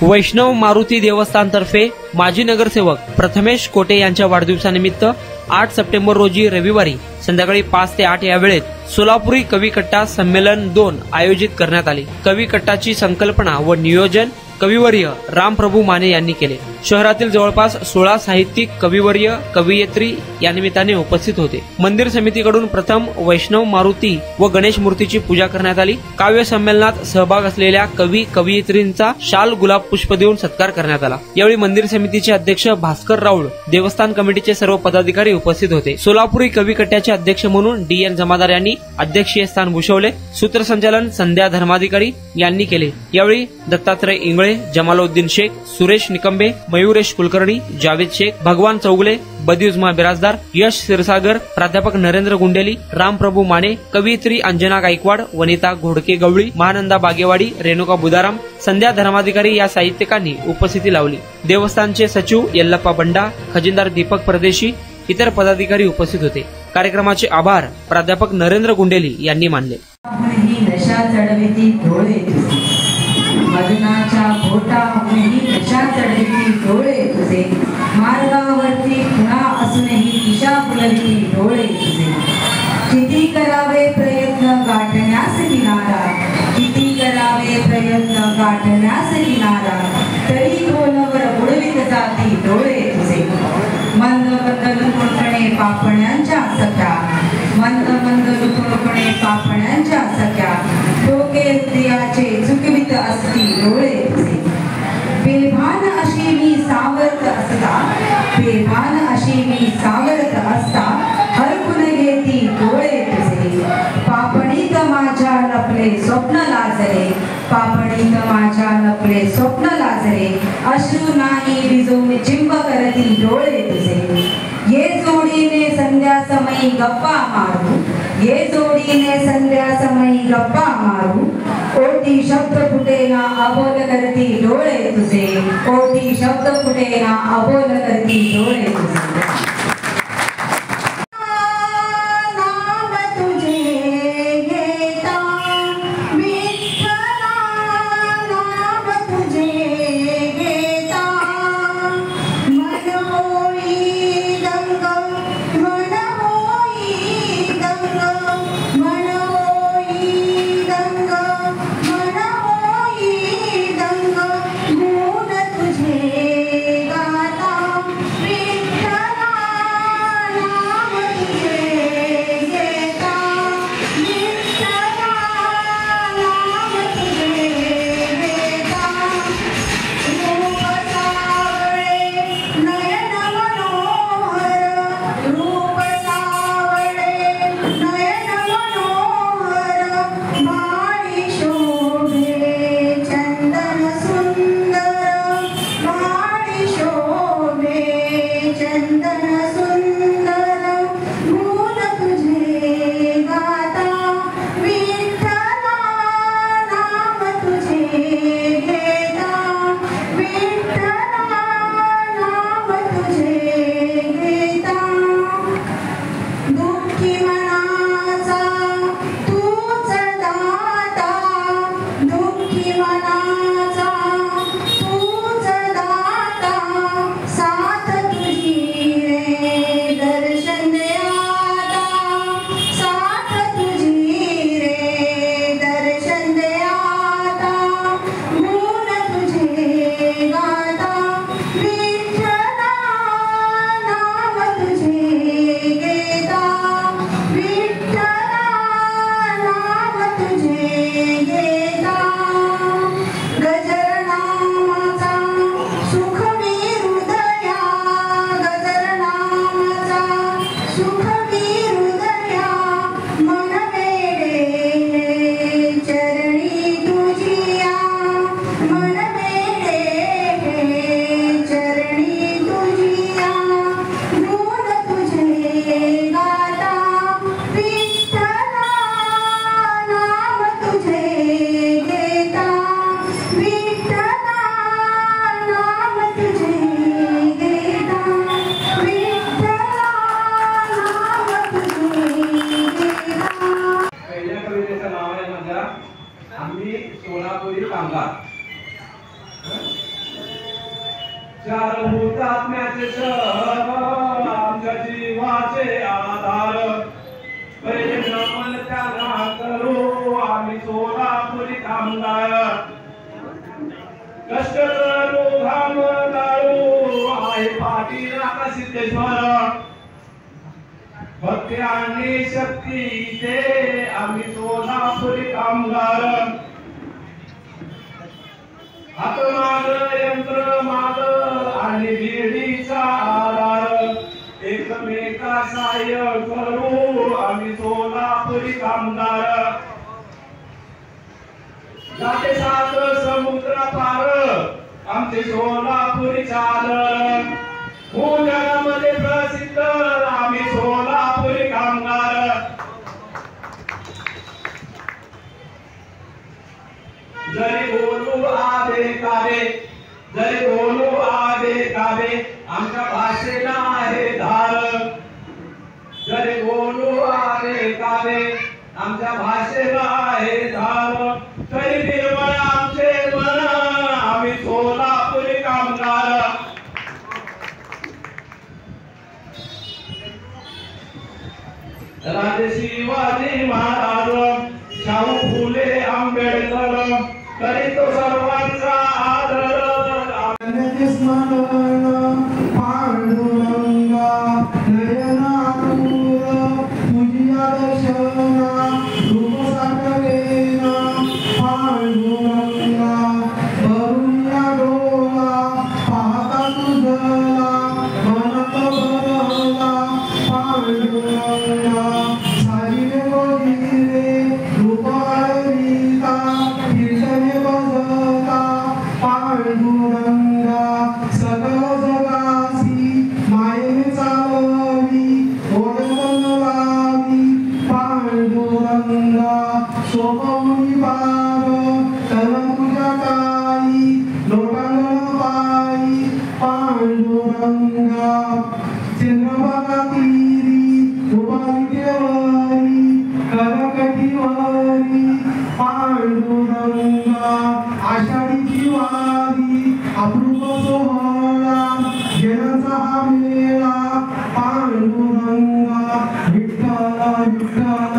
वैष्णव मारुती देवस्थानतर्फे माजी नगरसेवक प्रथमेश कोटे यांच्या वाढदिवसानिमित्त 8 सप्टेंबर रोजी रविवारी संध्याकाळी 5 ते 8 या वेळेत सोलापुरी कवी कट्टा संमेलन 2 आयोजित करण्यात आले। कवी कट्टाची संकल्पना व नियोजन कविवर्य रामप्रभू माने यांनी केले। शहरातील जवळपास 16 साहित्यिक कविवर्य कवयित्री या निमित्ताने उपस्थित होते। मंदिर समितीकडून प्रथम वैष्णव मारुती व गणेश मूर्तीची पूजा करण्यात आली। काव्य संमेलनात सहभाग असलेल्या कवी कवयित्रींचा शाल गुलाब पुष्प देऊन सत्कार करण्यात आला। यावेळी मंदिर समितीचे अध्यक्ष भास्कर राऊळ, देवस्थान कमिटीचे सर्व पदाधिकारी उपस्थित होते। सोलापुरी कवी कट्ट्याचे अध्यक्ष म्हणून DN जमादार यांनी अध्यक्षीय स्थान भूषवले। सूत्रसंचालन संध्या धर्माधिकारी यांनी केले। यावेळी दत्तात्रय इंगळे, जमालुद्दीन शेख, सुरेश निकंबे, मयुरेश कुलकर्णी, जावेद शेख, भगवान चौगले, बदिउजमा बिराजदार, यश क्षीरसागर, प्राध्यापक नरेंद्र गुंडेली, रामप्रभू माने, कवयित्री अंजना गायकवाड, वनिता घोडके गवळी, महानंदा बागेवाडी, रेणुका बुदाराम, संध्या धर्माधिकारी या साहित्यिकांनी उपस्थिती लावली। देवस्थानचे सचिव यल्लप्पा बंडा, खजिनदार दीपक परदेशी, इतर पदाधिकारी उपस्थित होते। कार्यक्रमाचे आभार प्राध्यापक नरेंद्र गुंडेली यांनी मानले। मदनाच्या पोटाहूनही नशा चढविती डोळे तुझे, मार्गावरती खुणा असूनही दिशा फुलविती डोळे तुझे। किती करावे प्रयत्न गाठण्यास किनारा, किती करावे प्रयत्न गाठण्यास किनारा, तरी खोलवर बुडवीत जाती डोळे तुझे। मंद मंद लुकलुकणे पापण्यांच्या सख्या, मंद मंद लुकलुकणे पापण्यांच्या सख्या, डोके हृदयाचे चुकवित असती डोळे तुझे। बेभान अशी मी सावरत असता, बेभान अशी मी सावरत असता, हरकून घेती डोळे तुझे। पापणीत माझ्या लपले स्वप्न लाजले, पापणीत माझ्या लपले स्वप्न लाजले, अश्रू नाही विजवून चिंब करती डोळे तुझे। ये जोडीने संध्या समयी गप्पा मारू, ये जोडीने संध्या समयी गप्पा मारू, ओटी शब्द फुटेना अबोल करती डोळे तुझे, ओटी शब्द फुटेना अबोल करती डोळे तुझे। तुझे गाता आणि शक्तीचे आम्ही सोलापुरी कामगार हात माग यंत्र माग आणि बीडीचा आधार एकमेका सहाय्य करू आम्ही सोलापुरी कामगार जाते सात समुद्र पार आमचे सोलापुरी चाल जगामध्ये प्रसिद्ध आम्ही सोलापुरी कामगार जरी बोलू आबे काबे जरी बोलू आबे काबे आमच्या भाषेला आहे धार जरी बोलू आबे काबे आमच्या भाषेला आहे धार तरी निर्मळ आमचे मन आम्ही सोलापुरी कामगार राजे शिवाजी महाराज शाहू फुले आंबेडकर करी तो सर्वांचा आदर स्मरण पांडुरंगा नयनातूर तुझिया दर्शना रूप साठलेना पांडुरंगा भरुया डोळा पाहता तुझला मनत भरला पांडुरंगा सारीने गोधीरे रूप आळविता कीर्तने बजता पांडुरंगा सकल जगासी मायेने चालवी ओढवून लावी पांडुरंगा सोपवून पार तन तुझ्या काही लोटांगण पायी पांडुरंगा चंद्रभागा तीरी उभा विटेवरी करकटीवरी पांडुरंगा आषाढीची वारी अप्रूप सोहळा जनाचा हा मेळा पांडुरंगा विठ्ठल विठ्ठल